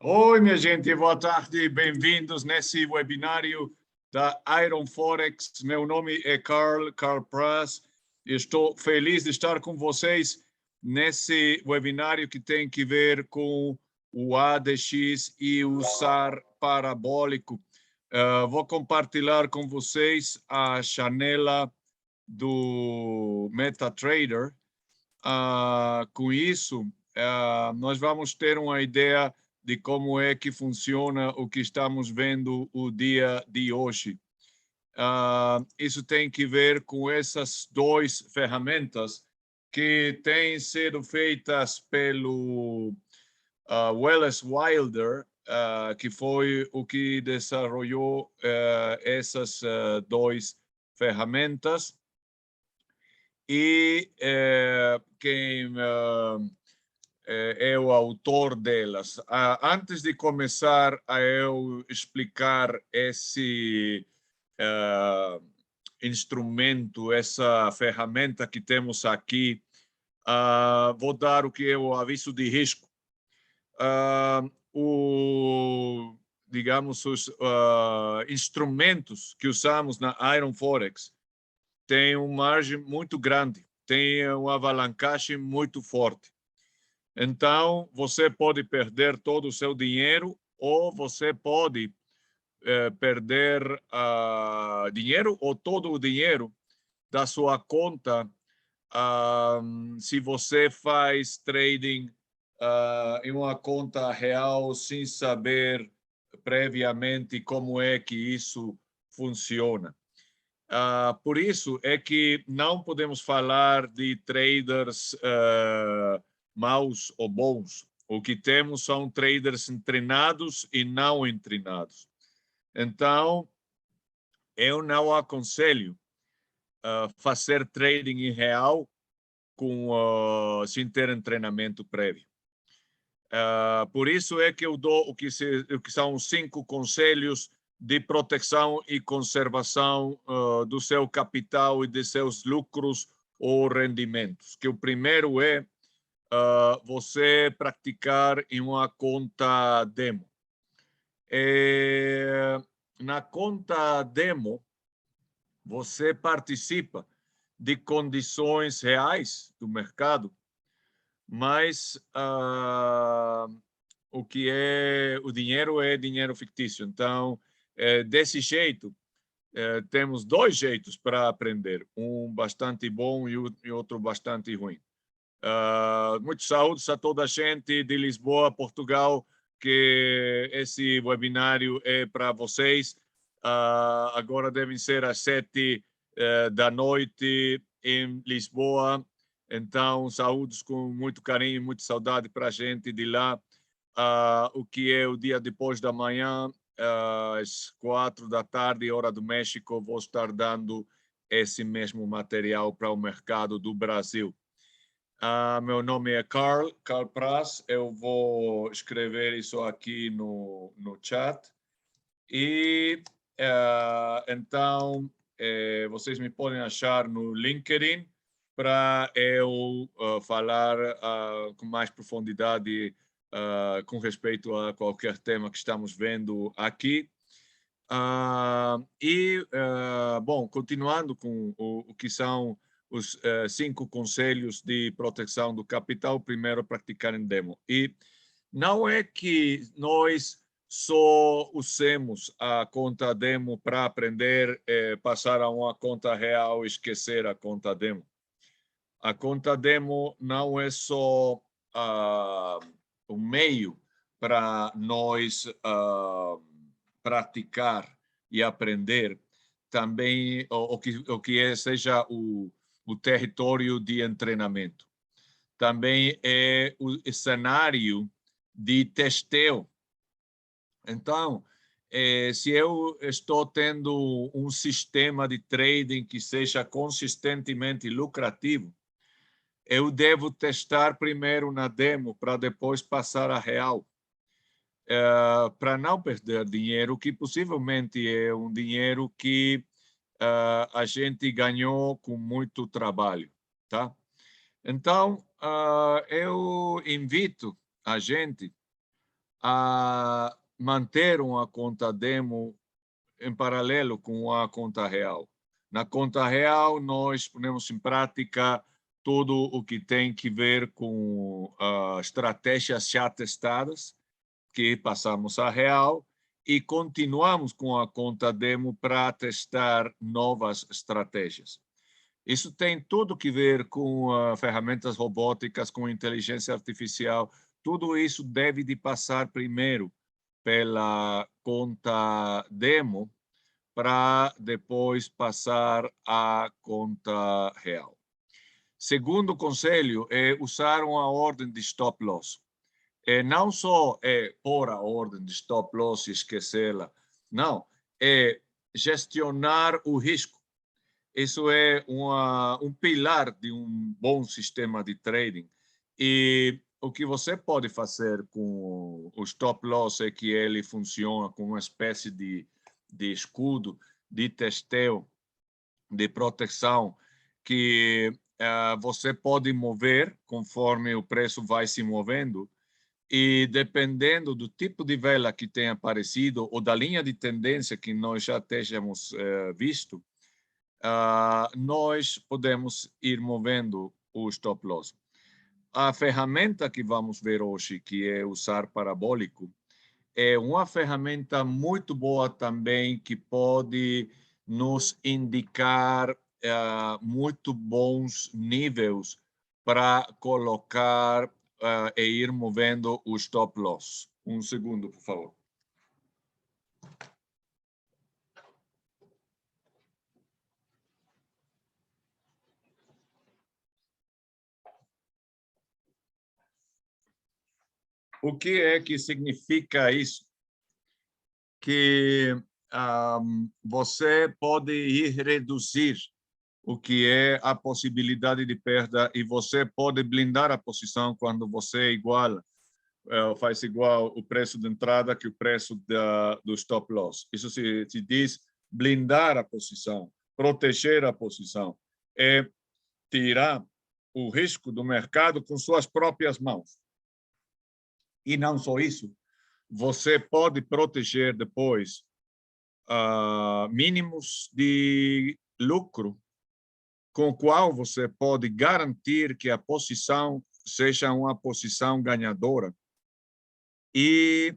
Oi, minha gente, boa tarde, bem-vindos nesse webinário da Iron Forex. Meu nome é Carl Praz, e estou feliz de estar com vocês nesse webinário que tem que ver com o ADX e o SAR parabólico. Vou compartilhar com vocês a janela do MetaTrader. Com isso, nós vamos ter uma ideia de como é que funciona o que estamos vendo o dia de hoje. Isso tem que ver com essas duas ferramentas que têm sido feitas pelo Wallace Wilder, que foi o que desenvolveu essas duas ferramentas. E quem é o autor delas. Antes de começar a eu explicar esse instrumento, essa ferramenta que temos aqui, vou dar o que é o aviso de risco. Digamos, os instrumentos que usamos na Iron Forex têm uma margem muito grande, tem uma alavancagem muito forte. Então, você pode perder todo o seu dinheiro ou você pode perder dinheiro ou todo o dinheiro da sua conta se você faz trading em uma conta real sem saber previamente como é que isso funciona. Por isso é que não podemos falar de traders maus ou bons. O que temos são traders treinados e não treinados. Então, eu não aconselho fazer trading em real sem ter treinamento prévio. Por isso é que eu dou o que são os 5 conselhos de proteção e conservação do seu capital e de seus lucros ou rendimentos. Que o primeiro é você praticar em uma conta demo. Na conta demo, você participa de condições reais do mercado, mas o que é o dinheiro fictício. Então, desse jeito, temos 2 jeitos para aprender, um bastante bom e outro bastante ruim. Muitos saúdos a toda a gente de Lisboa, Portugal, que esse webinário é para vocês. Agora devem ser às 7 da noite em Lisboa. Então, saúdos com muito carinho e muita saudade para a gente de lá. O que é o dia depois da manhã, às 4 da tarde, hora do México, vou estar dando esse mesmo material para o mercado do Brasil. Meu nome é Carl Praz, eu vou escrever isso aqui no chat. E então, vocês me podem achar no LinkedIn para eu falar com mais profundidade com respeito a qualquer tema que estamos vendo aqui. Bom, continuando com o que são os 5 conselhos de proteção do capital, primeiro, praticar em demo. E não é que nós só usemos a conta demo para aprender, passar a uma conta real e esquecer a conta demo. A conta demo não é só um meio para nós praticar e aprender, também o que seja o território de treinamento. Também é o cenário de testeo. Então, se eu estou tendo um sistema de trading que seja consistentemente lucrativo, eu devo testar primeiro na demo para depois passar a real. Para não perder dinheiro, que possivelmente é um dinheiro que a gente ganhou com muito trabalho, tá? Então, eu invito a gente a manter uma conta demo em paralelo com a conta real. Na conta real, nós ponemos em prática tudo o que tem que ver com estratégias já testadas, que passamos a real, e continuamos com a conta demo para testar novas estratégias. Isso tem tudo que ver com ferramentas robóticas, com inteligência artificial. Tudo isso deve de passar primeiro pela conta demo para depois passar à conta real. Segundo conselho é usar uma ordem de stop loss. Não só é pôr a ordem de stop loss e esquecê-la, não, é gestionar o risco. Isso é um pilar de um bom sistema de trading. E o que você pode fazer com o stop loss é que ele funciona como uma espécie de escudo, de testeo, de proteção, que você pode mover conforme o preço vai se movendo. E dependendo do tipo de vela que tenha aparecido ou da linha de tendência que nós já tenhamos visto, nós podemos ir movendo o stop loss. A ferramenta que vamos ver hoje, que é o SAR parabólico, é uma ferramenta muito boa também, que pode nos indicar muito bons níveis para colocar e ir movendo o stop loss. Um segundo, por favor. O que é que significa isso? Que você pode ir reduzir o que é a possibilidade de perda e você pode blindar a posição quando você iguala, faz igual o preço de entrada que o preço do stop loss. Isso se diz blindar a posição, proteger a posição, é tirar o risco do mercado com suas próprias mãos. E não só isso, você pode proteger depois mínimos de lucro, com o qual você pode garantir que a posição seja uma posição ganhadora e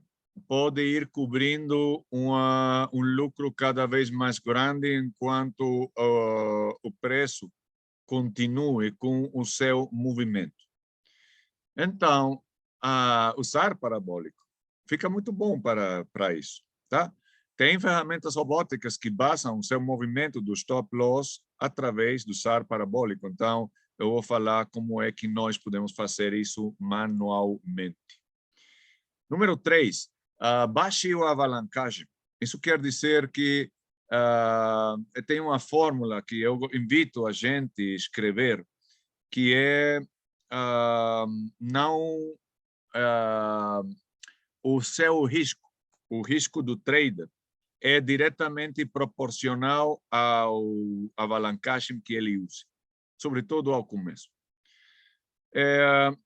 pode ir cobrindo um lucro cada vez mais grande enquanto o preço continue com o seu movimento. Então, o SAR parabólico fica muito bom para isso, tá? Tem ferramentas robóticas que basam o seu movimento do stop loss através do SAR parabólico. Então, eu vou falar como é que nós podemos fazer isso manualmente. Número 3, baixe a alavancagem. Isso quer dizer que tem uma fórmula que eu invito a gente a escrever, que é não o seu risco, o risco do trader, é diretamente proporcional ao alavancagem que ele use, sobretudo ao começo.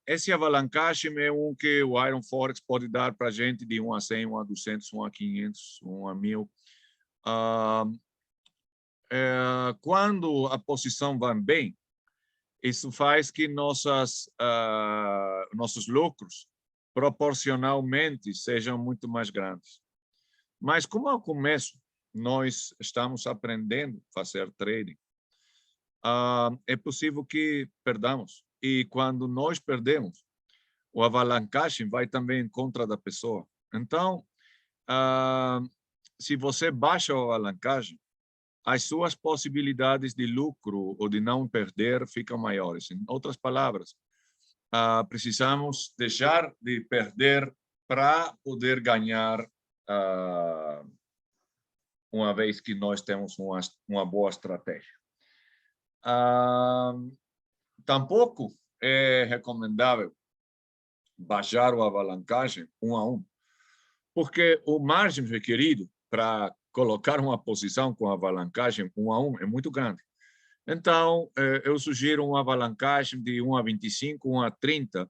Esse alavancagem é que o Iron Forex pode dar para a gente de 1 a 100, 1 a 200, 1 a 500, 1 a 1000. Quando a posição vai bem, isso faz que nossos lucros proporcionalmente sejam muito mais grandes. Mas como ao começo nós estamos aprendendo a fazer trading, é possível que perdamos. E quando nós perdemos, o alavancagem vai também em contra da pessoa. Então, se você baixa a alavancagem, as suas possibilidades de lucro ou de não perder ficam maiores. Em outras palavras, precisamos deixar de perder para poder ganhar uma vez que nós temos uma boa estratégia. Tampouco é recomendável baixar a alavancagem 1 a 1, porque o margem requerido para colocar uma posição com alavancagem 1 a 1 é muito grande. Então, eu sugiro uma alavancagem de 1 a 25, 1 a 30,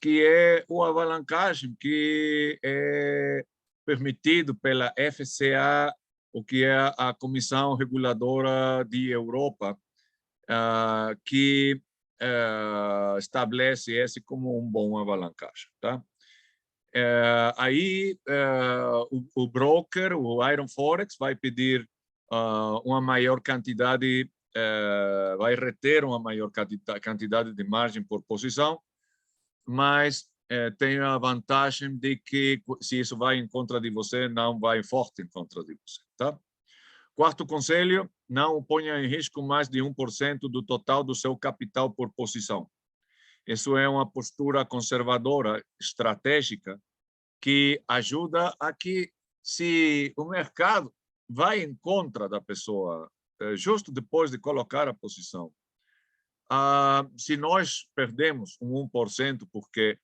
que é o alavancagem, que é permitido pela FCA, o que é a Comissão Reguladora de Europa, que estabelece esse como um bom alavancagem, tá? Aí o broker, o Iron Forex, vai pedir uma maior quantidade, vai reter uma maior quantidade de margem por posição, mas tem a vantagem de que, se isso vai em contra de você, não vai forte em contra de você, tá? Quarto conselho, não ponha em risco mais de 1% do total do seu capital por posição. Isso é uma postura conservadora, estratégica, que ajuda a que, se o mercado vai em contra da pessoa, justo depois de colocar a posição, se nós perdemos um 1% porque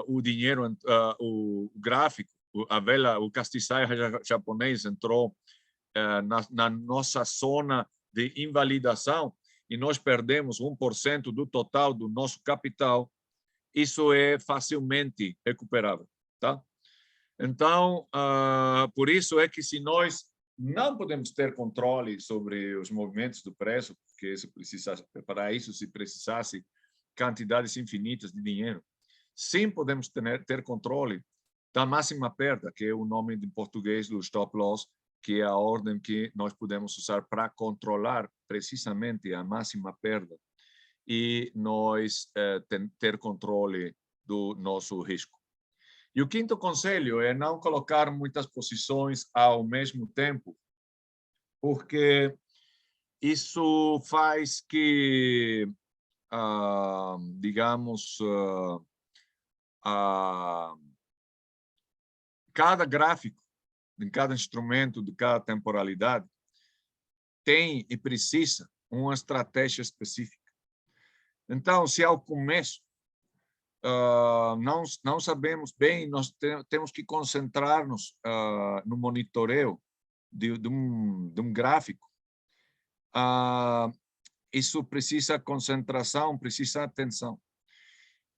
o dinheiro, o gráfico, a vela, o castiçaio japonês entrou na nossa zona de invalidação e nós perdemos 1% do total do nosso capital, isso é facilmente recuperável, tá? Então, por isso é que, se nós não podemos ter controle sobre os movimentos do preço, porque para isso se precisasse quantidades infinitas de dinheiro, sim podemos ter controle da máxima perda, que é o nome em português do stop loss, que é a ordem que nós podemos usar para controlar precisamente a máxima perda e nós ter controle do nosso risco. E o quinto conselho é não colocar muitas posições ao mesmo tempo, porque isso faz que, digamos, cada gráfico, em cada instrumento, de cada temporalidade, tem e precisa uma estratégia específica. Então, se ao começo não sabemos bem, nós temos que concentrar-nos no monitoreio de um gráfico. Isso precisa concentração, precisa atenção.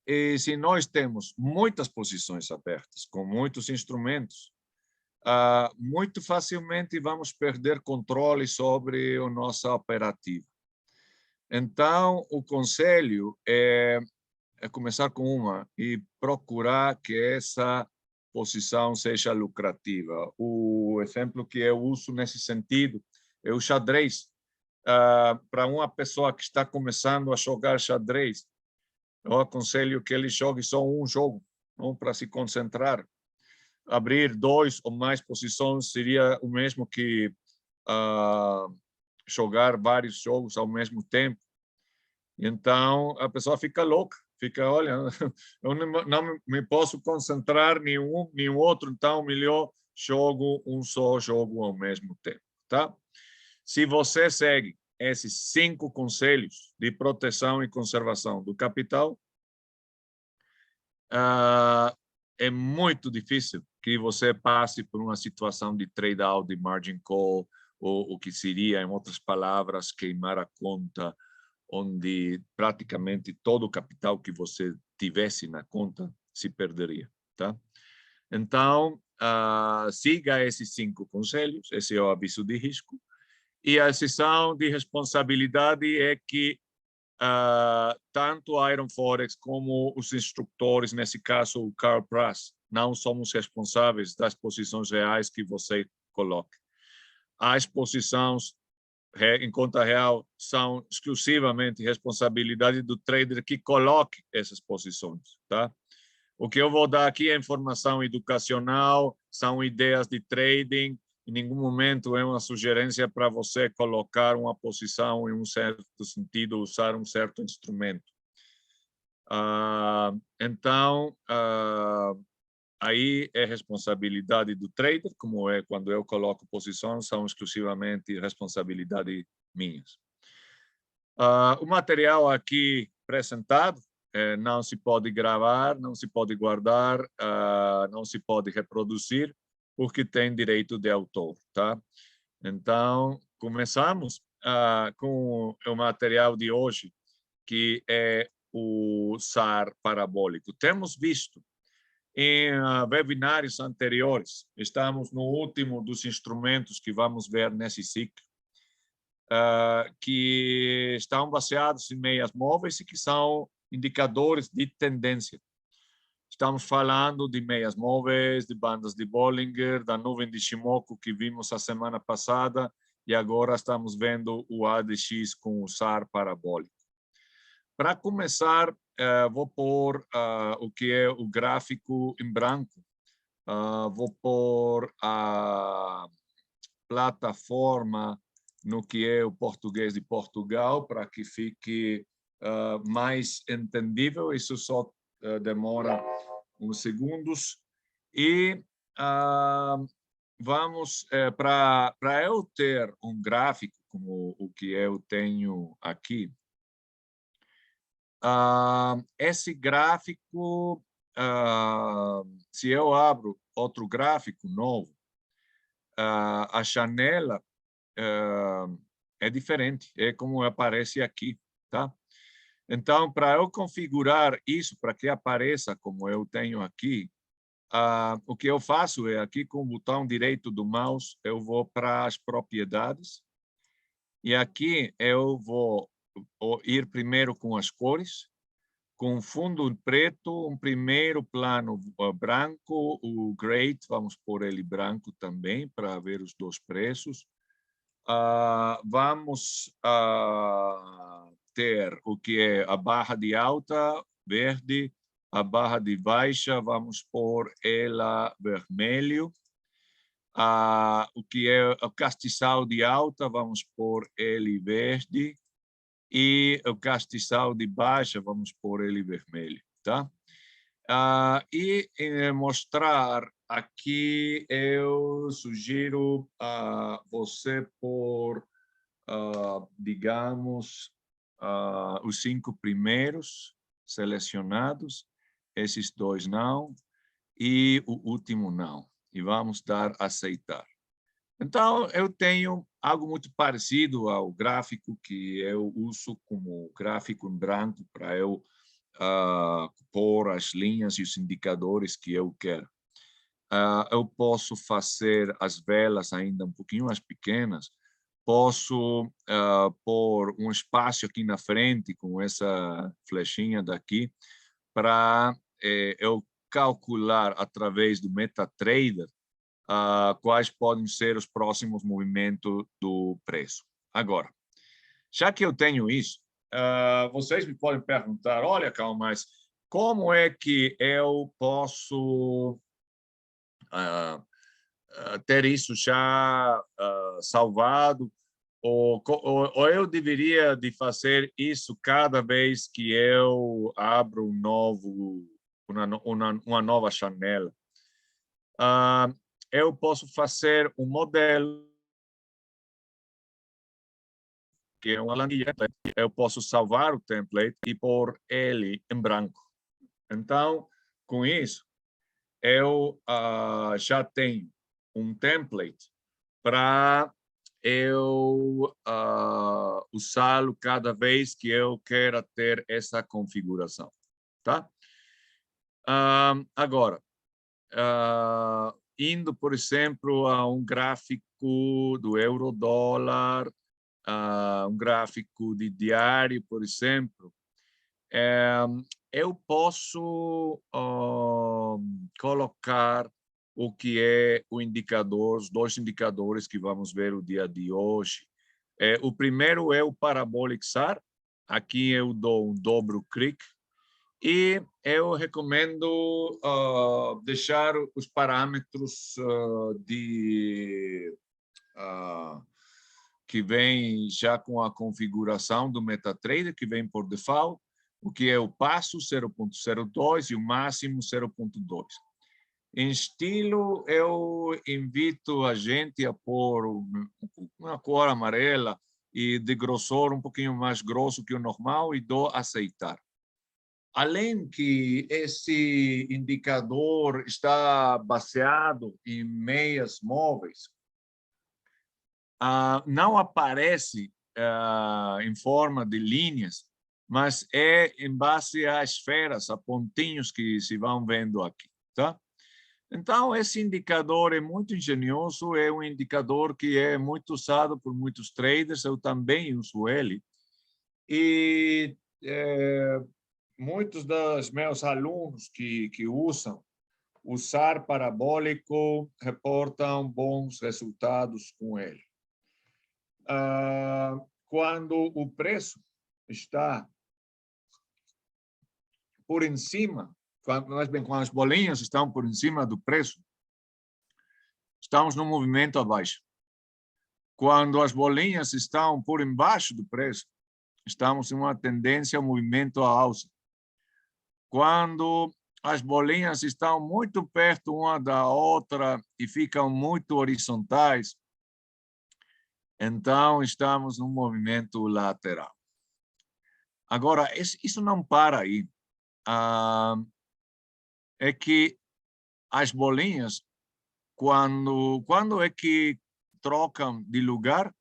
E se nós temos muitas posições abertas, com muitos instrumentos, muito facilmente vamos perder controle sobre a nossa operativa. Então, o conselho é começar com uma e procurar que essa posição seja lucrativa. O exemplo que eu uso nesse sentido é o xadrez. Para uma pessoa que está começando a jogar xadrez, eu aconselho que ele jogue só um jogo, não, para se concentrar. Abrir 2 ou mais posições seria o mesmo que jogar vários jogos ao mesmo tempo. Então, a pessoa fica louca, fica, olha, eu não me posso concentrar em um nem outro, então melhor jogo um só jogo ao mesmo tempo, tá? Se você segue esses 5 conselhos de proteção e conservação do capital, é muito difícil que você passe por uma situação de trade out, de margin call, ou o que seria, em outras palavras, queimar a conta, onde praticamente todo o capital que você tivesse na conta se perderia, tá? Então, siga esses 5 conselhos, esse é o aviso de risco, e a exceção de responsabilidade é que tanto a Iron Forex como os instrutores, nesse caso o Carl Prass, não somos responsáveis das posições reais que você coloque. As posições em conta real são exclusivamente responsabilidade do trader que coloque essas posições, tá? O que eu vou dar aqui é informação educacional, são ideias de trading, em nenhum momento é uma sugerência para você colocar uma posição em um certo sentido, usar um certo instrumento. Então, aí é responsabilidade do trader, como é quando eu coloco posições, são exclusivamente responsabilidade minhas. O material aqui apresentado não se pode gravar, não se pode guardar, não se pode reproduzir, porque tem direito de autor, tá? Então, começamos com o material de hoje, que é o SAR parabólico. Temos visto em webinários anteriores, estamos no último dos instrumentos que vamos ver nesse ciclo, que estão baseados em meias móveis e que são indicadores de tendência. Estamos falando de meias móveis, de bandas de Bollinger, da nuvem de Shimoku que vimos a semana passada, e agora estamos vendo o ADX com o SAR parabólico. Para começar, vou pôr o que é o gráfico em branco. Vou pôr a plataforma no que é o português de Portugal, para que fique mais entendível. Isso só demora uns segundos. E vamos, para eu ter um gráfico como o que eu tenho aqui, esse gráfico, se eu abro outro gráfico novo, a janela é diferente, é como aparece aqui, tá? Então, para eu configurar isso, para que apareça como eu tenho aqui, o que eu faço é, aqui com o botão direito do mouse, eu vou para as propriedades, e aqui eu vou ir primeiro com as cores, com fundo preto, um primeiro plano branco, o grade, vamos pôr ele branco também, para ver os dois preços. Vamos ter o que é a barra de alta, verde, a barra de baixa, vamos pôr ela vermelho. O que é o castiçal de alta, vamos pôr ele verde. E o castiçal de baixa, vamos pôr ele vermelho, tá? E mostrar aqui, eu sugiro você pôr, digamos, os 5 primeiros selecionados, esses 2 não, e o último não. E vamos dar aceitar. Então, eu tenho algo muito parecido ao gráfico que eu uso como gráfico em branco para eu pôr as linhas e os indicadores que eu quero. Eu posso fazer as velas ainda um pouquinho mais pequenas, posso pôr um espaço aqui na frente com essa flechinha daqui para eu calcular através do MetaTrader quais podem ser os próximos movimentos do preço. Agora, já que eu tenho isso, vocês me podem perguntar, olha, Carl, mas como é que eu posso ter isso já salvado? Ou eu deveria de fazer isso cada vez que eu abro uma nova janela? Eu posso fazer um modelo, que é uma planilha, eu posso salvar o template e pôr ele em branco. Então, com isso, eu já tenho um template para eu usá-lo cada vez que eu queira ter essa configuração, tá? Agora, indo, por exemplo, a um gráfico do euro-dólar, um gráfico de diário, por exemplo, eu posso colocar o que é o indicador, os 2 indicadores que vamos ver o dia de hoje. O primeiro é o Parabolic SAR. Aqui eu dou um dobro clique e eu recomendo deixar os parâmetros que vem já com a configuração do MetaTrader, que vem por default, o que é o passo 0.02 e o máximo 0.2. Em estilo, eu invito a gente a pôr uma cor amarela e de grossor um pouquinho mais grosso que o normal e dou aceitar. Além que esse indicador está baseado em meias móveis, não aparece em forma de linhas, mas é em base às esferas, a pontinhos que se vão vendo aqui, tá? Então, esse indicador é muito engenhoso, é um indicador que é muito usado por muitos traders, eu também uso ele. E muitos dos meus alunos que usar parabólico reportam bons resultados com ele. Quando o preço está por em cima, mais bem, quando as bolinhas estão por em cima do preço, estamos no movimento abaixo. Quando as bolinhas estão por embaixo do preço, estamos em uma tendência ao movimento à alça. Quando as bolinhas estão muito perto uma da outra e ficam muito horizontais, então estamos num movimento lateral. Agora, isso não para aí. É que as bolinhas, quando é que trocam de lugar?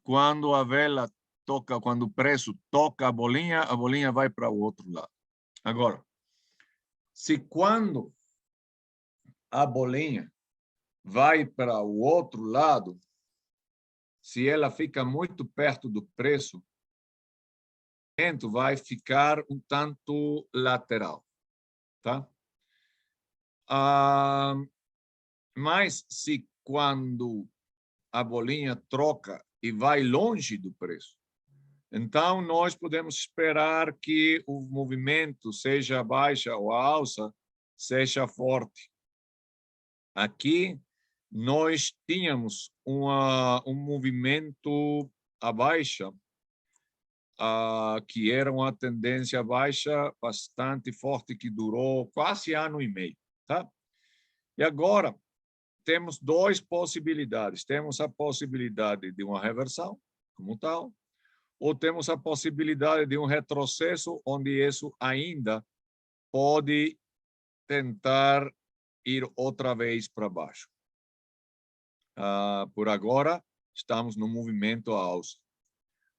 Quando a vela toca, quando o preço toca a bolinha vai para o outro lado. Agora, se quando a bolinha vai para o outro lado, se ela fica muito perto do preço, o movimento vai ficar um tanto lateral, tá? Mas se quando a bolinha troca e vai longe do preço, então nós podemos esperar que o movimento, seja baixa ou alça, seja forte. Aqui nós tínhamos um movimento à baixa, que era uma tendência baixa bastante forte, que durou quase ano e meio. Tá? E agora temos duas possibilidades. Temos a possibilidade de uma reversão, como tal, ou temos a possibilidade de um retrocesso, onde isso ainda pode tentar ir outra vez para baixo. Por agora, estamos no movimento à alça.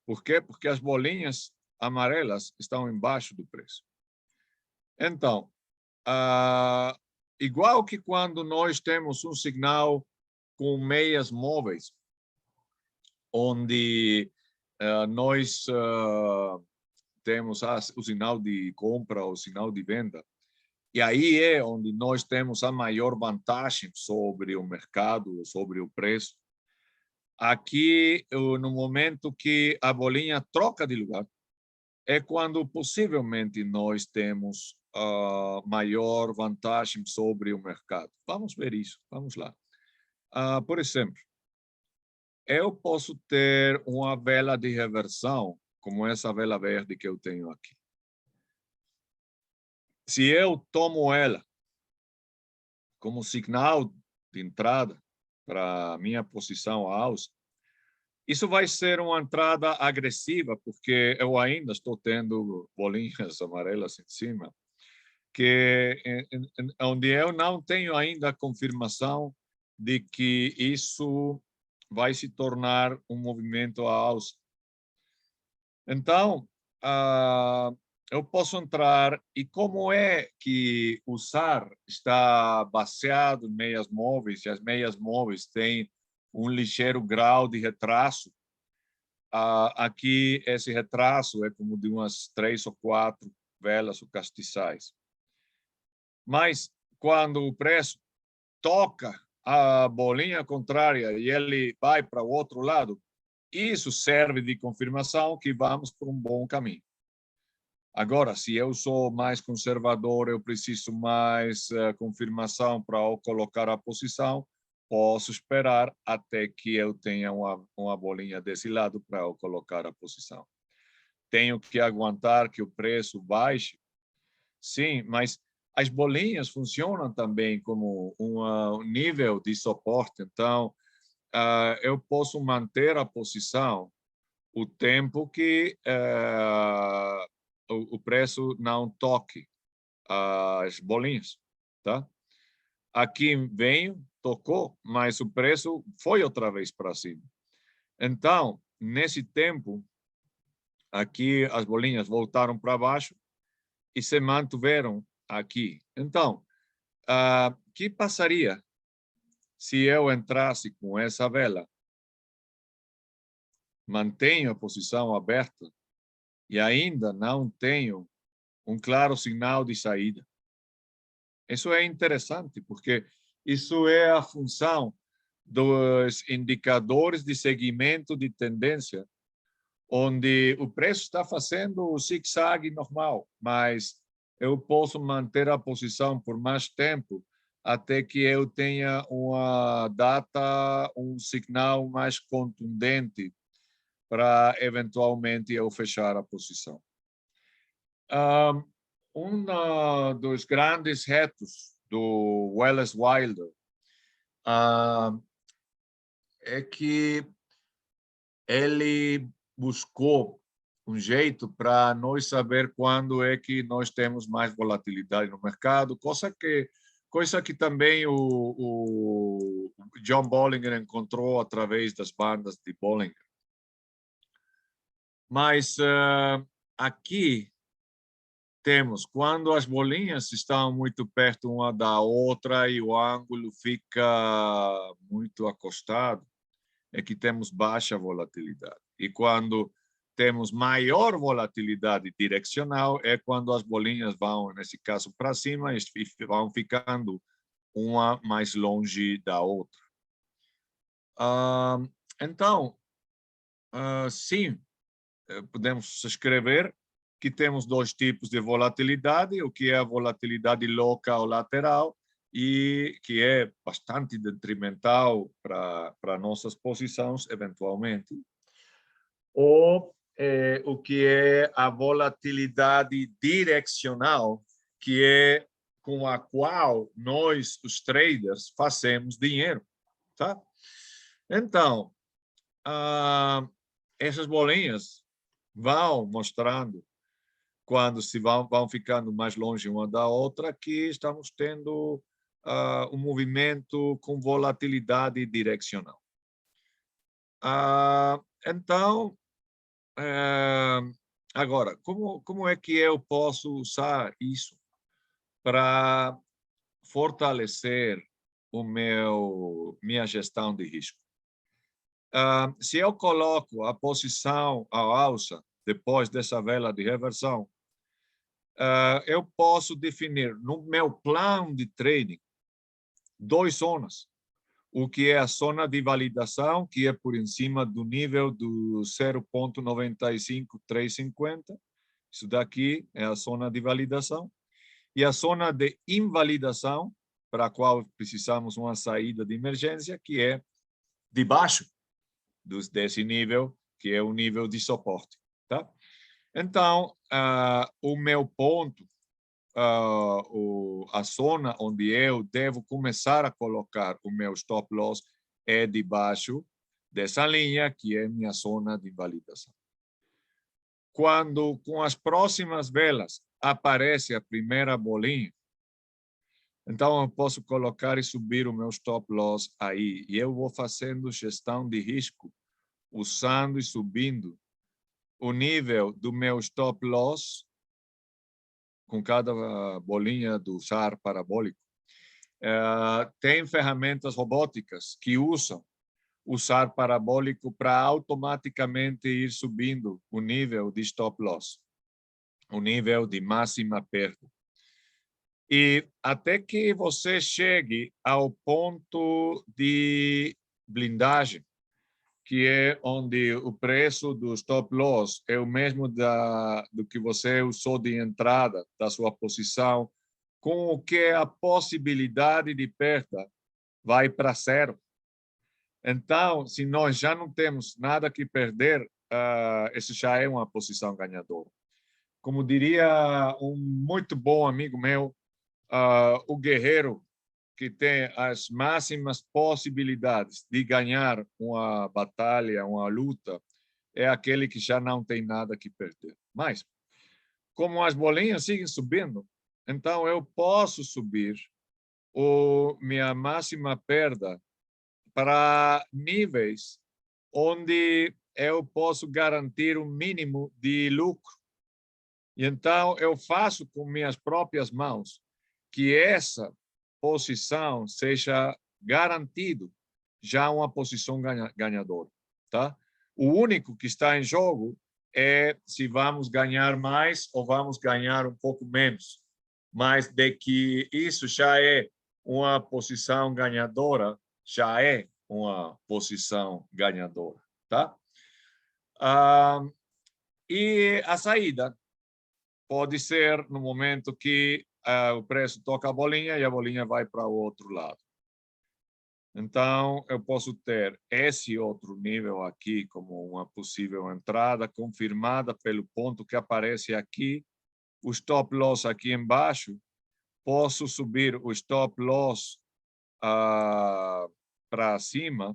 Por quê? Porque as bolinhas amarelas estão embaixo do preço. Então, igual que quando nós temos um sinal com meias móveis, onde nós temos o sinal de compra ou sinal de venda, e aí é onde nós temos a maior vantagem sobre o mercado, sobre o preço. Aqui, no momento que a bolinha troca de lugar, é quando possivelmente nós temos a maior vantagem sobre o mercado. Vamos ver isso, vamos lá. Por exemplo, eu posso ter uma vela de reversão, como essa vela verde que eu tenho aqui. Se eu tomo ela como sinal de entrada para a minha posição alta, isso vai ser uma entrada agressiva, porque eu ainda estou tendo bolinhas amarelas em cima, onde eu não tenho ainda a confirmação de que isso vai se tornar um movimento à alça. Então, eu posso entrar, e como é que o SAR está baseado em meias móveis, e as meias móveis têm um ligeiro grau de retraso, aqui esse retraso é como de umas 3 ou 4 velas ou castiçais. Mas quando o preço toca a bolinha contrária e ele vai para o outro lado, isso serve de confirmação que vamos por um bom caminho. Agora, se eu sou mais conservador, eu preciso mais confirmação para colocar a posição, posso esperar até que eu tenha uma bolinha desse lado para eu colocar a posição. Tenho que aguentar que o preço baixe? Sim, mas as bolinhas funcionam também como um nível de suporte. Então, eu posso manter a posição o tempo que o preço não toque as bolinhas, tá? Aqui veio, tocou, mas o preço foi outra vez para cima. Então, nesse tempo, Aqui as bolinhas voltaram para baixo e se mantiveram aqui. Então, o que passaria se eu entrasse com essa vela? Mantenho a posição aberta e ainda não tenho um claro sinal de saída. Isso é interessante, porque isso é a função dos indicadores de segmento de tendência, onde o preço está fazendo o zigue-zague normal, mas eu posso manter a posição por mais tempo até que eu tenha uma data, um sinal mais contundente para, eventualmente, eu fechar a posição. Dos grandes retos do Wallace Wilder é que ele buscou um jeito para nós saber quando é que nós temos mais volatilidade no mercado, coisa que também o John Bollinger encontrou através das bandas de Bollinger. Mas aqui temos quando as bolinhas estão muito perto uma da outra e o ângulo fica muito acostado, é que temos baixa volatilidade. E quando temos maior volatilidade direcional, é quando as bolinhas vão, nesse caso, para cima e vão ficando uma mais longe da outra. Então, sim, podemos escrever que temos dois tipos de volatilidade, o que é a volatilidade local lateral, e que é bastante detrimental para nossas posições, eventualmente, ou o que é a volatilidade direcional, que é com a qual nós, os traders, fazemos dinheiro. Tá? Então, essas bolinhas vão mostrando, quando se vão ficando mais longe uma da outra, que estamos tendo um movimento com volatilidade direcional. Então, agora, como é que eu posso usar isso para fortalecer minha gestão de risco? Se eu coloco a posição à alça depois dessa vela de reversão, eu posso definir no meu plano de trading duas zonas. O que é a zona de validação, que é por em cima do nível do 0,95350. Isso daqui é a zona de validação. E a zona de invalidação, para a qual precisamos uma saída de emergência, que é debaixo desse nível, que é o nível de suporte. Tá? Então, o meu ponto, a zona onde eu devo começar a colocar o meu stop loss é debaixo dessa linha, que é minha zona de validação. Quando, com as próximas velas, aparece a primeira bolinha, então eu posso colocar e subir o meu stop loss aí. E eu vou fazendo gestão de risco, usando e subindo o nível do meu stop loss com cada bolinha do SAR parabólico. Tem ferramentas robóticas que usam o SAR parabólico para automaticamente ir subindo o nível de stop loss, o nível de máxima perda. E até que você chegue ao ponto de blindagem, que é onde o preço do stop loss é o mesmo do que você usou de entrada da sua posição, com o que a possibilidade de perda vai para zero. Então, se nós já não temos nada que perder, isso já é uma posição ganhadora. Como diria um muito bom amigo meu, o guerreiro que tem as máximas possibilidades de ganhar uma batalha, uma luta, é aquele que já não tem nada que perder. Mas, como as bolinhas seguem subindo, então eu posso subir minha máxima perda para níveis onde eu posso garantir um mínimo de lucro. E então eu faço com minhas próprias mãos que essa posição seja garantido já uma posição ganhadora, tá? O único que está em jogo é se vamos ganhar mais ou vamos ganhar um pouco menos. Mas de que isso já é uma posição ganhadora, já é uma posição ganhadora, tá? E a saída pode ser no momento que o preço toca a bolinha e a bolinha vai para o outro lado. Então, eu posso ter esse outro nível aqui como uma possível entrada confirmada pelo ponto que aparece aqui, o stop loss aqui embaixo. Posso subir o stop loss para cima,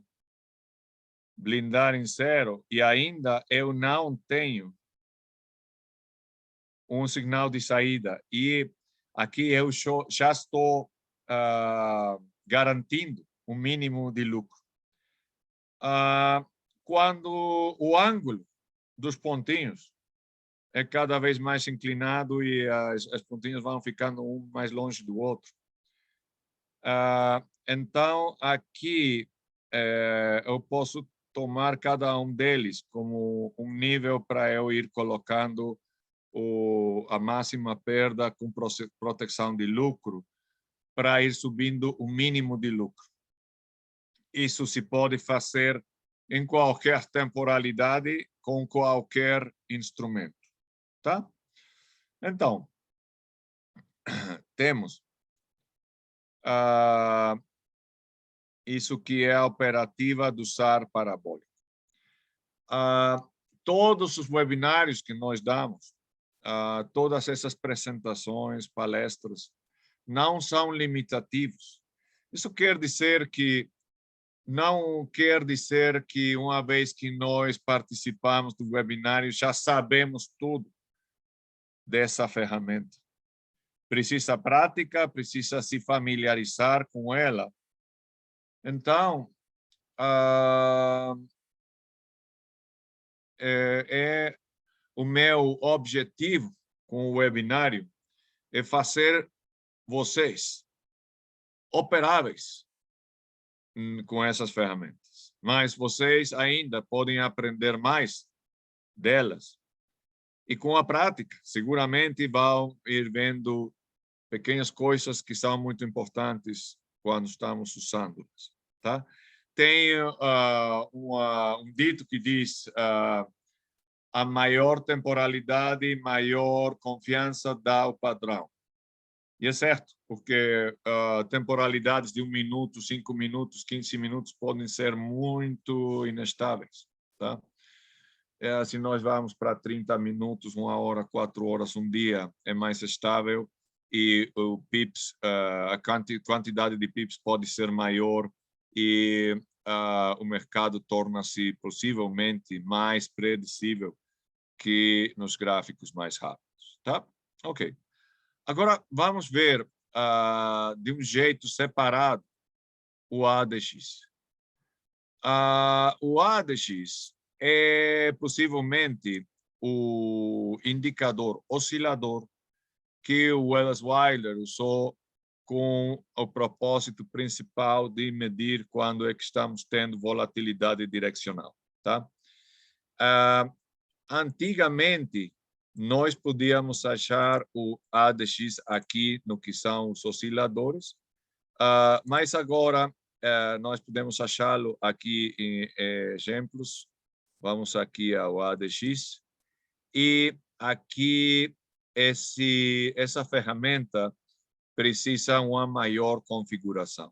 blindar em zero, e ainda eu não tenho um sinal de saída. E aqui eu já estou garantindo um mínimo de lucro. Quando o ângulo dos pontinhos é cada vez mais inclinado e as pontinhas vão ficando um mais longe do outro. Então, aqui eu posso tomar cada um deles como um nível para eu ir colocando a máxima perda com proteção de lucro para ir subindo o mínimo de lucro. Isso se pode fazer em qualquer temporalidade, com qualquer instrumento, tá? Então, temos isso que é a operativa do SAR parabólico. Todos os webinários que nós damos, todas essas apresentações, palestras, não são limitativos. Isso quer dizer que não quer dizer que uma vez que nós participamos do webinário já sabemos tudo dessa ferramenta. Precisa prática, precisa se familiarizar com ela. Então, o meu objetivo com o webinário é fazer vocês operáveis com essas ferramentas. Mas vocês ainda podem aprender mais delas. E com a prática, seguramente vão ir vendo pequenas coisas que são muito importantes quando estamos usando-las, tá? Tem um dito que diz a maior temporalidade, maior confiança dá o padrão. E é certo, porque temporalidades de 1 minuto, 5 minutos, 15 minutos podem ser muito inestáveis, tá? Se nós vamos para 30 minutos, 1 hora, 4 horas, um dia, é mais estável e o pips, a quantidade de pips pode ser maior e o mercado torna-se possivelmente mais predicível que nos gráficos mais rápidos, tá? Ok. Agora, vamos ver de um jeito separado o ADX. O ADX é possivelmente o indicador oscilador que o Wallace Weiler usou com o propósito principal de medir quando é que estamos tendo volatilidade direcional, tá? Antigamente, nós podíamos achar o ADX aqui no que são os osciladores, mas agora nós podemos achá-lo aqui em exemplos. Vamos aqui ao ADX e aqui essa ferramenta precisa uma maior configuração.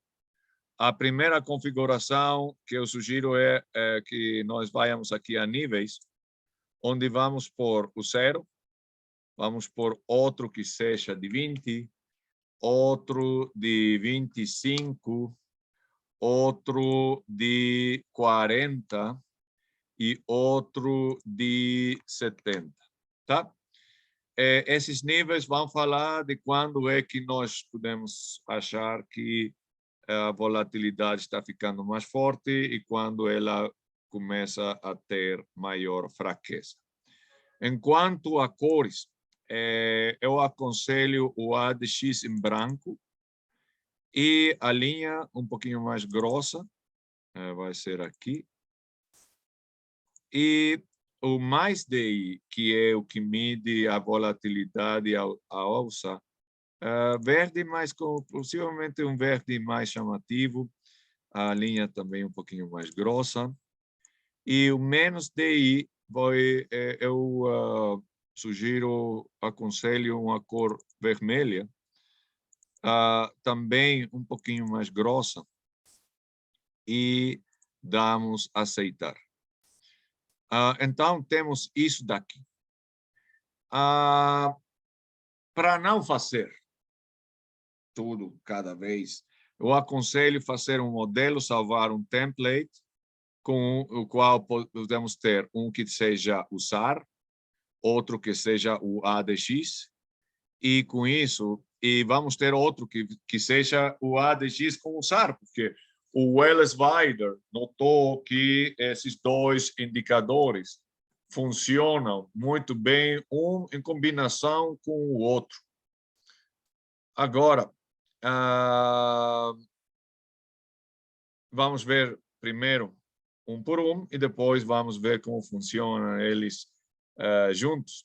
A primeira configuração que eu sugiro é que nós vayamos aqui a níveis, onde vamos por o 0, vamos por outro que seja de 20, outro de 25, outro de 40 e outro de 70, tá? Esses níveis vão falar de quando é que nós podemos achar que a volatilidade está ficando mais forte e quando ela começa a ter maior fraqueza. Enquanto a cores, eu aconselho o ADX em branco e a linha um pouquinho mais grossa, vai ser aqui. E o mais DI, que é o que mide a volatilidade a alça, verde, mas possivelmente um verde mais chamativo, a linha também um pouquinho mais grossa. E o menos DI, eu sugiro, aconselho uma cor vermelha, também um pouquinho mais grossa, e damos aceitar. Então, temos isso daqui. Para não fazer tudo cada vez, eu aconselho fazer um modelo, salvar um template, com o qual podemos ter um que seja o SAR, outro que seja o ADX, e com isso, e vamos ter outro que seja o ADX com o SAR, porque o Welles-Weider notou que esses dois indicadores funcionam muito bem, um em combinação com o outro. Agora, vamos ver primeiro um por um e depois vamos ver como funcionam eles juntos.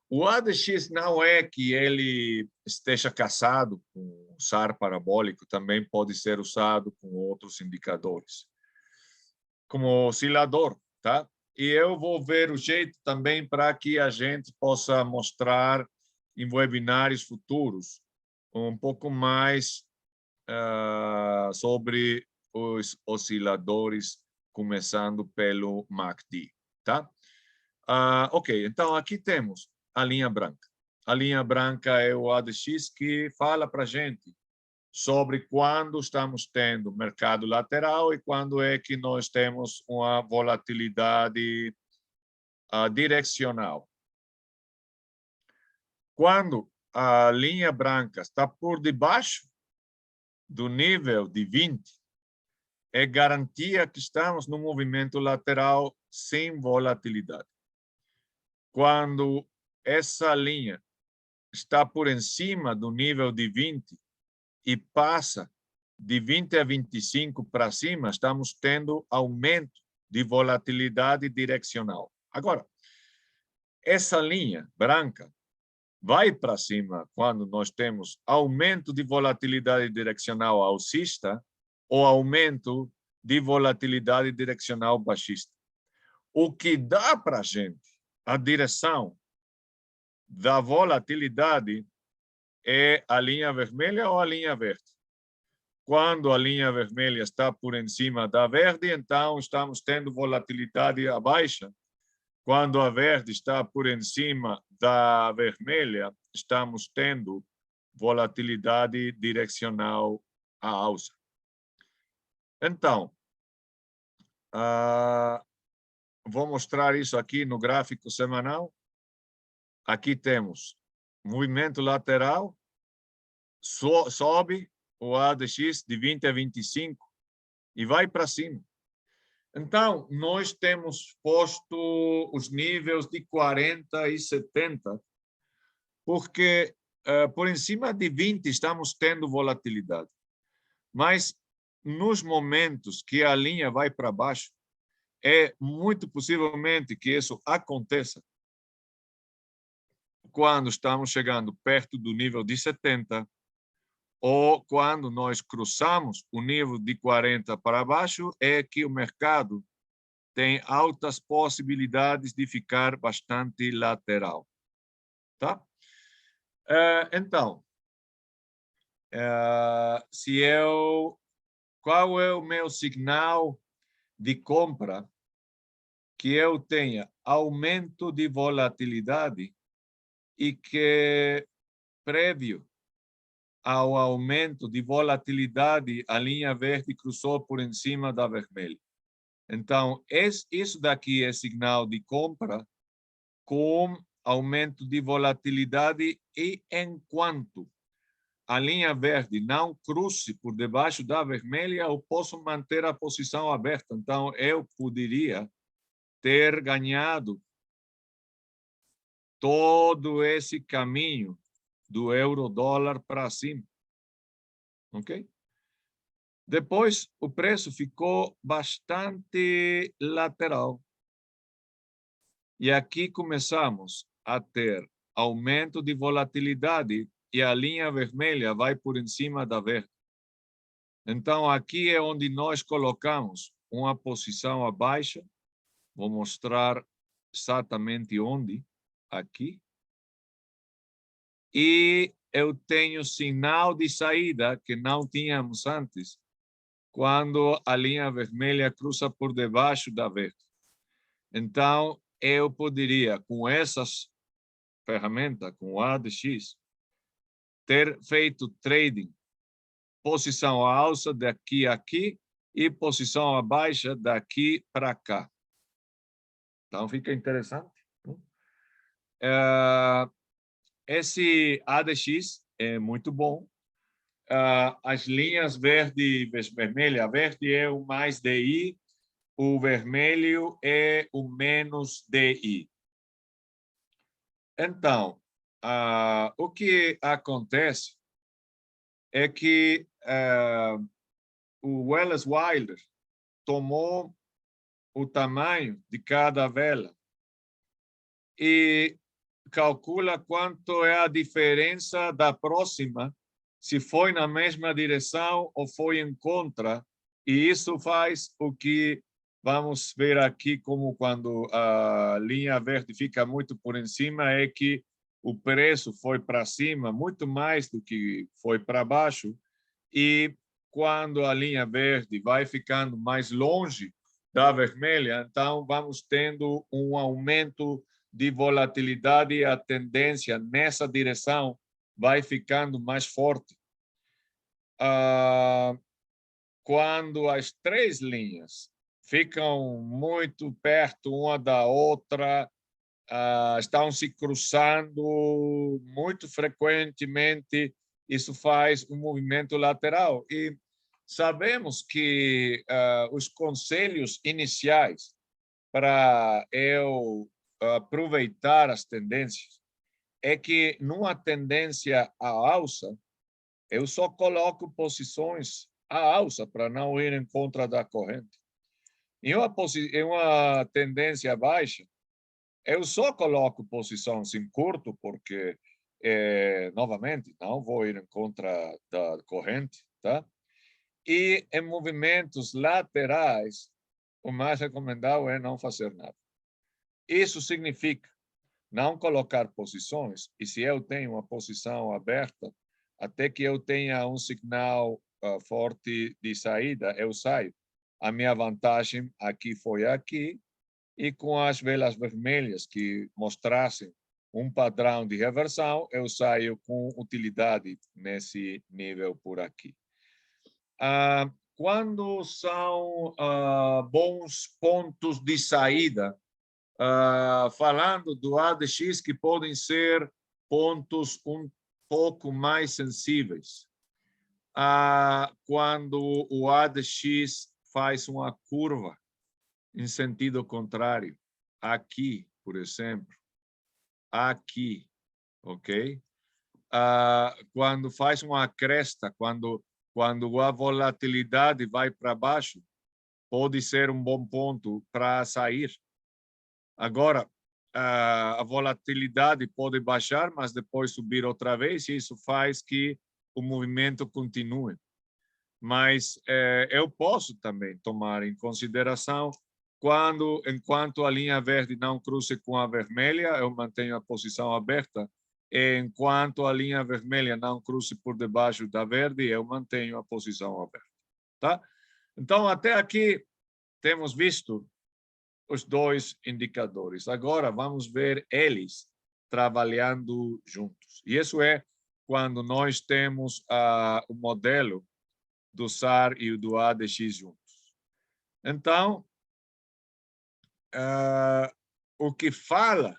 O ADX não é que ele esteja casado com o SAR parabólico, também pode ser usado com outros indicadores, como oscilador, tá? E eu vou ver o jeito também para que a gente possa mostrar em webinários futuros um pouco mais sobre os osciladores, começando pelo MACD, tá? Ok, então aqui temos a linha branca. A linha branca é o ADX que fala para a gente sobre quando estamos tendo mercado lateral e quando é que nós temos uma volatilidade direcional. Quando a linha branca está por debaixo do nível de 20, é garantia que estamos no movimento lateral sem volatilidade. Quando essa linha está por cima do nível de 20 e passa de 20 a 25 para cima, estamos tendo aumento de volatilidade direcional. Agora, essa linha branca vai para cima quando nós temos aumento de volatilidade direcional alcista ou aumento de volatilidade direcional baixista. O que dá para a gente a direção da volatilidade é a linha vermelha ou a linha verde. Quando a linha vermelha está por cima da verde, então estamos tendo volatilidade baixa. Quando a verde está por cima da vermelha, estamos tendo volatilidade direcional à alça. Então, vou mostrar isso aqui no gráfico semanal. Aqui temos movimento lateral, sobe o ADX de 20 a 25 e vai para cima. Então, nós temos posto os níveis de 40 e 70, porque por cima de 20 estamos tendo volatilidade. Mas nos momentos que a linha vai para baixo, é muito possivelmente que isso aconteça quando estamos chegando perto do nível de 70 ou quando nós cruzamos o nível de 40 para baixo, é que o mercado tem altas possibilidades de ficar bastante lateral. Tá? Então, qual é o meu sinal de compra? Que eu tenha aumento de volatilidade e que, prévio ao aumento de volatilidade, a linha verde cruzou por cima da vermelha. Então, isso daqui é sinal de compra com aumento de volatilidade e enquanto a linha verde não cruze por debaixo da vermelha, eu posso manter a posição aberta. Então, eu poderia ter ganhado todo esse caminho do euro-dólar para cima. Ok? Depois, o preço ficou bastante lateral. E aqui começamos a ter aumento de volatilidade e a linha vermelha vai por em cima da verde. Então, aqui é onde nós colocamos uma posição abaixo. Vou mostrar exatamente onde. Aqui. E eu tenho sinal de saída que não tínhamos antes, quando a linha vermelha cruza por debaixo da verde. Então, eu poderia, com essas ferramentas, com o ADX, ter feito trading, posição alta daqui a aqui e posição baixa daqui para cá. Então, fica interessante. Esse ADX é muito bom. As linhas verde e vermelha. A verde é o mais DI, o vermelho é o menos DI. Então, o que acontece é que o Wallace Wilder tomou o tamanho de cada vela e calcula quanto é a diferença da próxima, se foi na mesma direção ou foi em contra, e isso faz o que vamos ver aqui, como quando a linha verde fica muito por em cima, é que o preço foi para cima, muito mais do que foi para baixo, e quando a linha verde vai ficando mais longe da vermelha, então vamos tendo um aumento de volatilidade e a tendência nessa direção vai ficando mais forte. Quando as três linhas ficam muito perto uma da outra, estão se cruzando muito frequentemente, isso faz um movimento lateral. E sabemos que os conselhos iniciais para eu aproveitar as tendências é que numa tendência à alça, eu só coloco posições à alça para não ir em contra da corrente. Em uma tendência baixa, eu só coloco posições em curto porque, novamente, não vou ir em contra da corrente, tá? E em movimentos laterais, o mais recomendável é não fazer nada. Isso significa não colocar posições, e se eu tenho uma posição aberta, até que eu tenha um sinal forte de saída, eu saio. A minha vantagem aqui foi aqui, e com as velas vermelhas que mostrassem um padrão de reversão, eu saio com utilidade nesse nível por aqui. Quando são bons pontos de saída, falando do ADX, que podem ser pontos um pouco mais sensíveis. Quando o ADX faz uma curva em sentido contrário, aqui, por exemplo, aqui, ok? Quando faz uma cresta, quando a volatilidade vai para baixo, pode ser um bom ponto para sair. Agora, a volatilidade pode baixar, mas depois subir outra vez, e isso faz que o movimento continue. Mas eu posso também tomar em consideração enquanto a linha verde não cruze com a vermelha, eu mantenho a posição aberta, e enquanto a linha vermelha não cruze por debaixo da verde, eu mantenho a posição aberta. Tá? Então, até aqui, temos visto os dois indicadores. Agora, vamos ver eles trabalhando juntos. E isso é quando nós temos o modelo do SAR e do ADX juntos. Então, o que fala,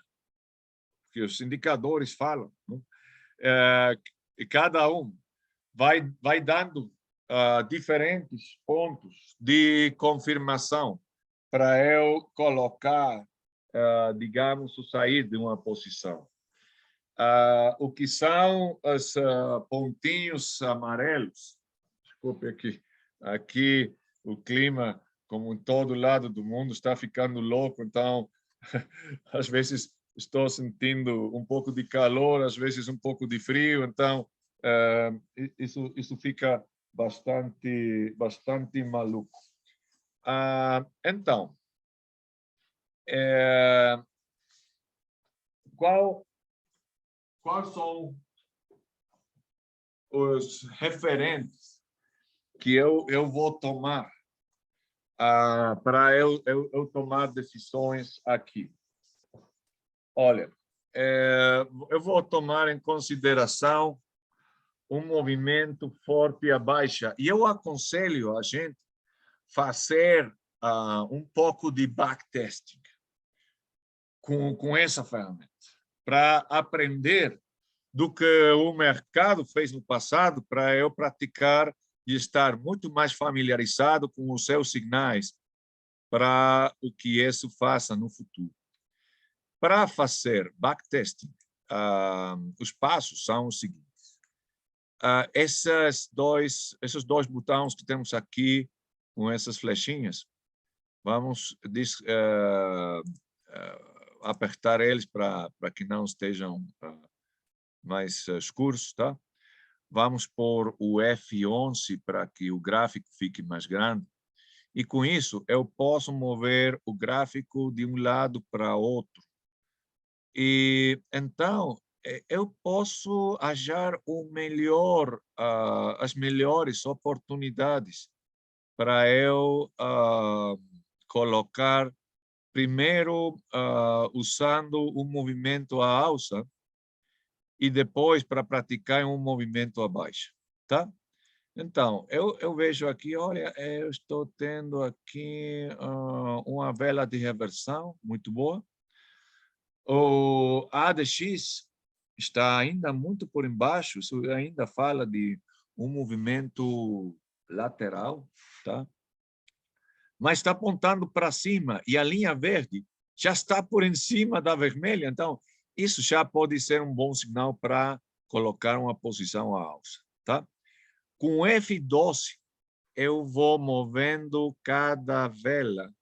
que os indicadores falam, e cada um vai dando diferentes pontos de confirmação para eu colocar, digamos, o sair de uma posição. O que são os pontinhos amarelos? Desculpe aqui o clima, como em todo lado do mundo, está ficando louco, então, às vezes estou sentindo um pouco de calor, às vezes um pouco de frio, então, isso fica bastante maluco. Então, quais são os referentes que eu vou tomar para eu tomar decisões aqui? Olha, eu vou tomar em consideração um movimento forte à baixa. E eu aconselho a gente fazer um pouco de backtesting com essa ferramenta, para aprender do que o mercado fez no passado, para eu praticar e estar muito mais familiarizado com os seus sinais para o que isso faça no futuro. Para fazer backtesting, os passos são os seguintes. Esses dois botões que temos aqui, com essas flechinhas, vamos apertar eles para que não estejam mais escuros, tá? Vamos pôr o F11 para que o gráfico fique mais grande. E com isso, eu posso mover o gráfico de um lado para outro. E então, eu posso achar as melhores oportunidades para eu colocar, primeiro, usando um movimento à alça e depois para praticar um movimento à baixa, tá? Então, eu vejo aqui, olha, eu estou tendo aqui uma vela de reversão muito boa. O ADX está ainda muito por embaixo, isso ainda fala de um movimento lateral, tá? Mas está apontando para cima e a linha verde já está por em cima da vermelha, então isso já pode ser um bom sinal para colocar uma posição à alça, tá? Com F12, eu vou movendo cada vela.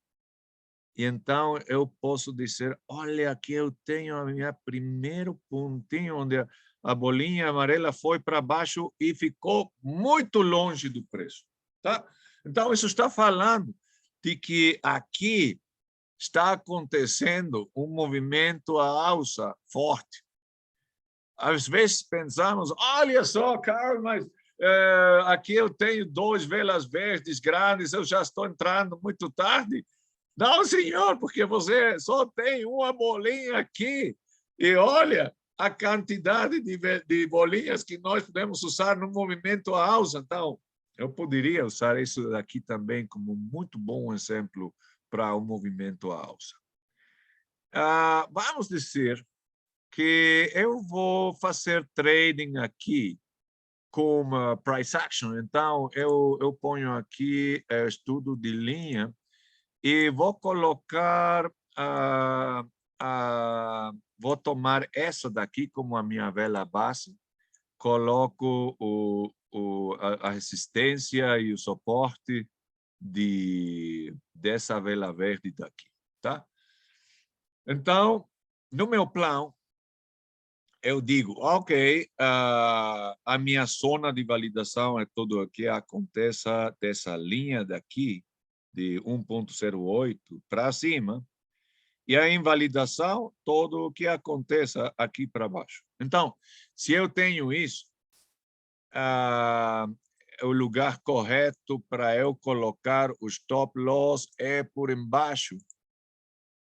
E então eu posso dizer, olha, aqui eu tenho a minha primeiro pontinho, onde a bolinha amarela foi para baixo e ficou muito longe do preço. Tá? Então, isso está falando de que aqui está acontecendo um movimento à alça forte. Às vezes pensamos, olha só, Carlos, mas aqui eu tenho 2 velas verdes grandes, eu já estou entrando muito tarde. Não, senhor, porque você só tem uma bolinha aqui. E olha a quantidade de bolinhas que nós podemos usar no movimento à alça. Então, eu poderia usar isso aqui também como muito bom exemplo para o movimento à alça. Vamos dizer que eu vou fazer trading aqui com price action. Então, eu ponho aqui estudo de linha e vou colocar, vou tomar essa daqui como a minha vela base, coloco a resistência e o suporte dessa vela verde daqui, tá? Então, no meu plano, eu digo, ok, a minha zona de validação é tudo o que aconteça dessa linha daqui, de 1.08 para cima, e a invalidação, todo o que aconteça aqui para baixo. Então, se eu tenho isso, o lugar correto para eu colocar o stop loss é por embaixo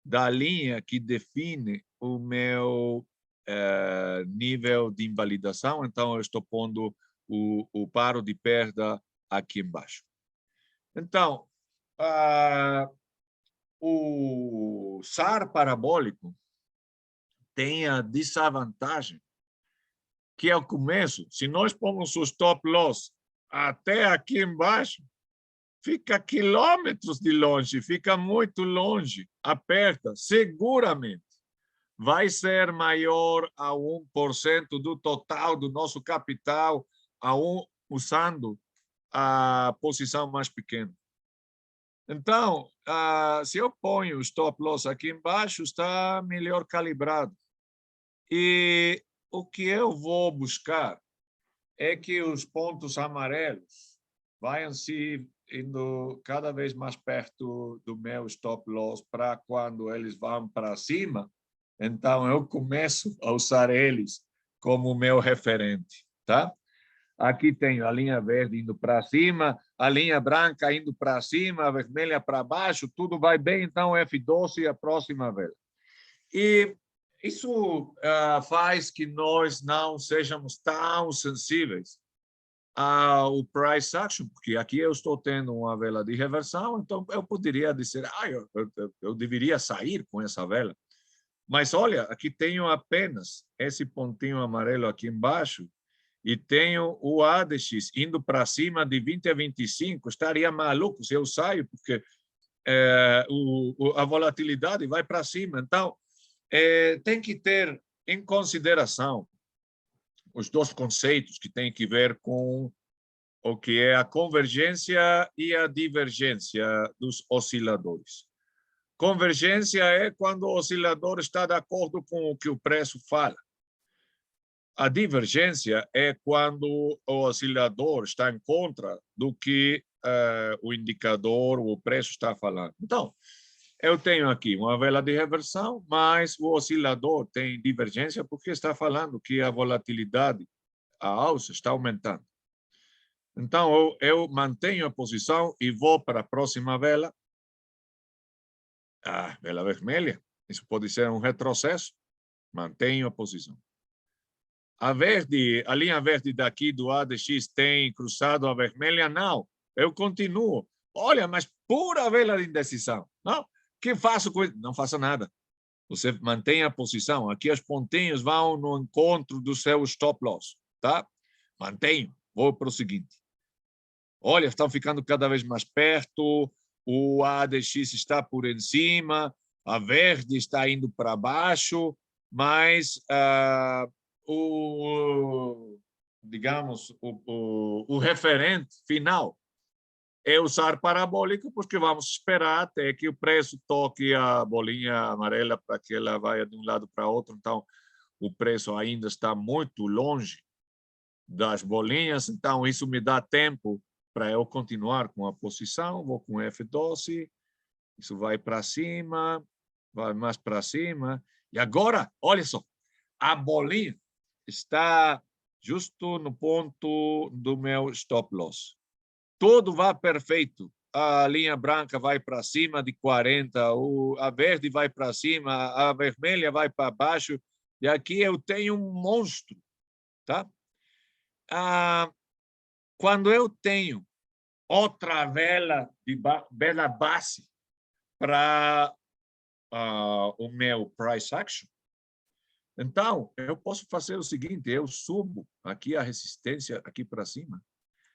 da linha que define o meu nível de invalidação. Então, eu estou pondo o paro de perda aqui embaixo. Então, o SAR parabólico tem a desvantagem que é o começo, se nós pomos o stop loss até aqui embaixo, fica quilômetros de longe, fica muito longe, aperta, seguramente vai ser maior a 1% do total do nosso capital usando a posição mais pequena. Então, se eu ponho o stop loss aqui embaixo, está melhor calibrado. E o que eu vou buscar é que os pontos amarelos vão se indo cada vez mais perto do meu stop loss para quando eles vão para cima, então eu começo a usar eles como meu referente, tá? Aqui tenho a linha verde indo para cima, a linha branca indo para cima, a vermelha para baixo, tudo vai bem, então F12 a próxima vela. E isso faz que nós não sejamos tão sensíveis ao price action, porque aqui eu estou tendo uma vela de reversão, então eu poderia dizer, eu deveria sair com essa vela. Mas olha, aqui tenho apenas esse pontinho amarelo aqui embaixo e tenho o ADX indo para cima de 20 a 25. Estaria maluco se eu saio, porque a volatilidade vai para cima. Então, tem que ter em consideração os dois conceitos que têm que ver com o que é a convergência e a divergência dos osciladores. Convergência é quando o oscilador está de acordo com o que o preço fala. A divergência é quando o oscilador está em contra do que o indicador, o preço está falando. Então, eu tenho aqui uma vela de reversão, mas o oscilador tem divergência porque está falando que a volatilidade, a alça, está aumentando. Então, eu mantenho a posição e vou para a próxima vela. Vela vermelha. Isso pode ser um retrocesso. Mantenho a posição. A linha verde daqui do ADX tem cruzado a vermelha? Não. Eu continuo. Olha, mas pura vela de indecisão. Não? O que faço com isso? Não faça nada. Você mantém a posição. Aqui as pontinhas vão no encontro do seu stop loss. Tá? Mantenho. Vou para o seguinte. Olha, estão ficando cada vez mais perto. O ADX está por em cima. A verde está indo para baixo. Mas digamos, o referente final é usar parabólico, porque vamos esperar até que o preço toque a bolinha amarela para que ela vá de um lado para outro. Então, o preço ainda está muito longe das bolinhas, então isso me dá tempo para eu continuar com a posição. Vou com F12, isso vai para cima, vai mais para cima. E agora, olha só, a bolinha está justo no ponto do meu stop loss. Tudo vai perfeito. A linha branca vai para cima de 40, a verde vai para cima, a vermelha vai para baixo, e aqui eu tenho um monstro. Tá? Quando eu tenho outra vela base para o meu price action, então eu posso fazer o seguinte: eu subo aqui a resistência aqui para cima,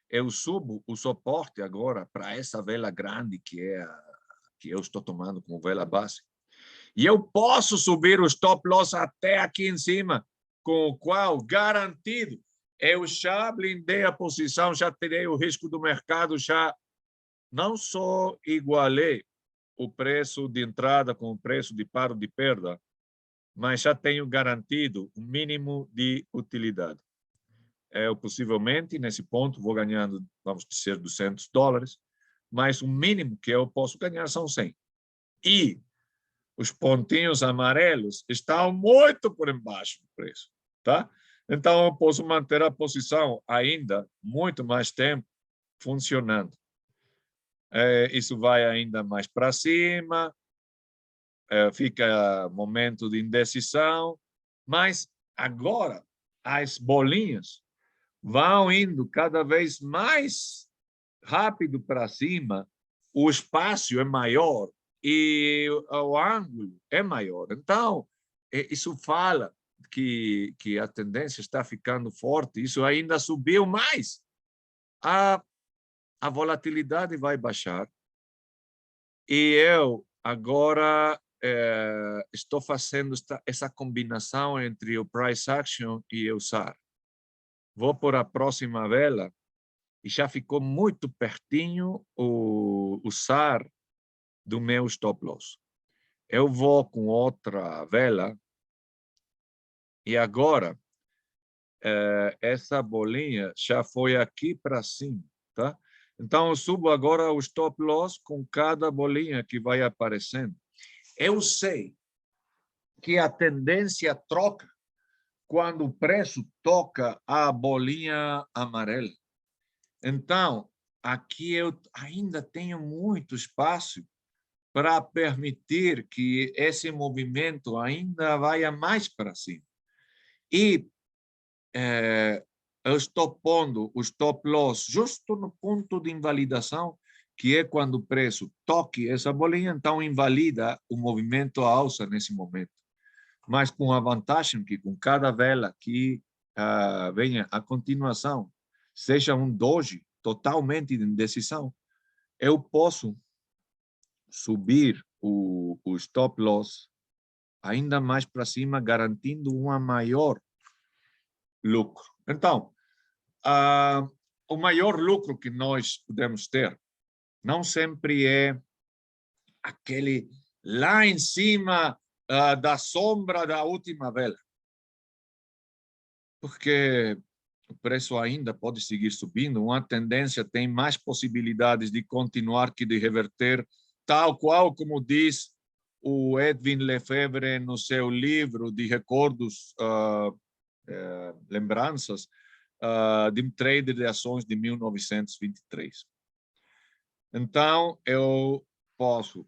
eu subo o suporte agora para essa vela grande que eu estou tomando como vela base, e eu posso subir o stop loss até aqui em cima, com o qual garantido eu já blindei a posição, já tirei o risco do mercado, já não só igualei o preço de entrada com o preço de paro de perda, mas já tenho garantido o mínimo de utilidade. Eu possivelmente, nesse ponto, vou ganhando, vamos dizer, $200, mas o mínimo que eu posso ganhar são 100. E os pontinhos amarelos estão muito por embaixo do preço, tá? Então, eu posso manter a posição ainda muito mais tempo funcionando. Isso vai ainda mais para cima, fica momento de indecisão, mas agora as bolinhas vão indo cada vez mais rápido para cima, o espaço é maior e o ângulo é maior. Então, isso fala que a tendência está ficando forte, isso ainda subiu mais. A volatilidade vai baixar. E eu agora estou fazendo essa combinação entre o price action e o SAR. Vou por a próxima vela e já ficou muito pertinho o SAR do meu stop loss. Eu vou com outra vela e agora essa bolinha já foi aqui para cima, tá? Então eu subo agora o stop loss com cada bolinha que vai aparecendo. Eu sei que a tendência troca quando o preço toca a bolinha amarela. Então, aqui eu ainda tenho muito espaço para permitir que esse movimento ainda vá mais para cima. E eu estou pondo o stop loss justo no ponto de invalidação, que é quando o preço toque essa bolinha, então invalida o movimento à alça nesse momento. Mas com a vantagem que com cada vela que venha a continuação, seja um doji totalmente de indecisão, eu posso subir o stop loss ainda mais para cima, garantindo um maior lucro. Então, o maior lucro que nós podemos ter não sempre é aquele lá em cima da sombra da última vela, porque o preço ainda pode seguir subindo, uma tendência tem mais possibilidades de continuar que de reverter, tal qual como diz o Edwin Lefebvre no seu livro de recordos, lembranças, de um trader de ações de 1923. Então, eu posso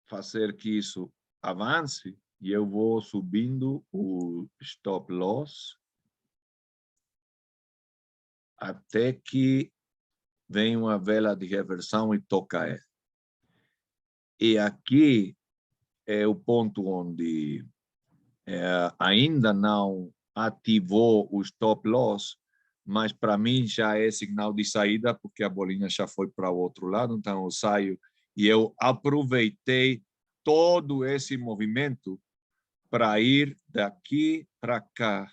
fazer que isso avance e eu vou subindo o stop loss até que venha uma vela de reversão e toca ela. E aqui é o ponto onde ainda não ativou o stop loss, mas para mim já é sinal de saída, porque a bolinha já foi para o outro lado, então eu saio e eu aproveitei todo esse movimento para ir daqui para cá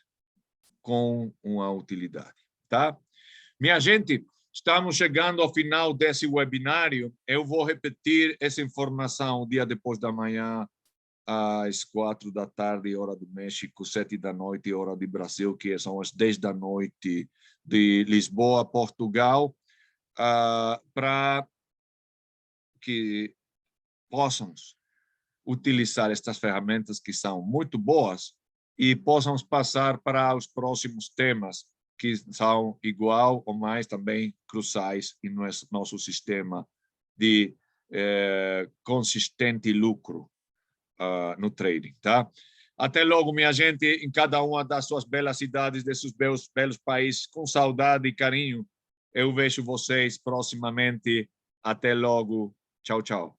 com uma utilidade, tá? Minha gente, estamos chegando ao final desse webinário. Eu vou repetir essa informação o dia depois da manhã, às 4 da tarde, hora do México, 7 da noite, hora do Brasil, que são as 10 da noite de Lisboa, Portugal, para que possamos utilizar estas ferramentas que são muito boas e possamos passar para os próximos temas que são igual ou mais também cruciais em nosso sistema de consistente lucro no trading, tá? Até logo, minha gente, em cada uma das suas belas cidades, desses belos países, com saudade e carinho. Eu vejo vocês proximamente. Até logo. Tchau, tchau.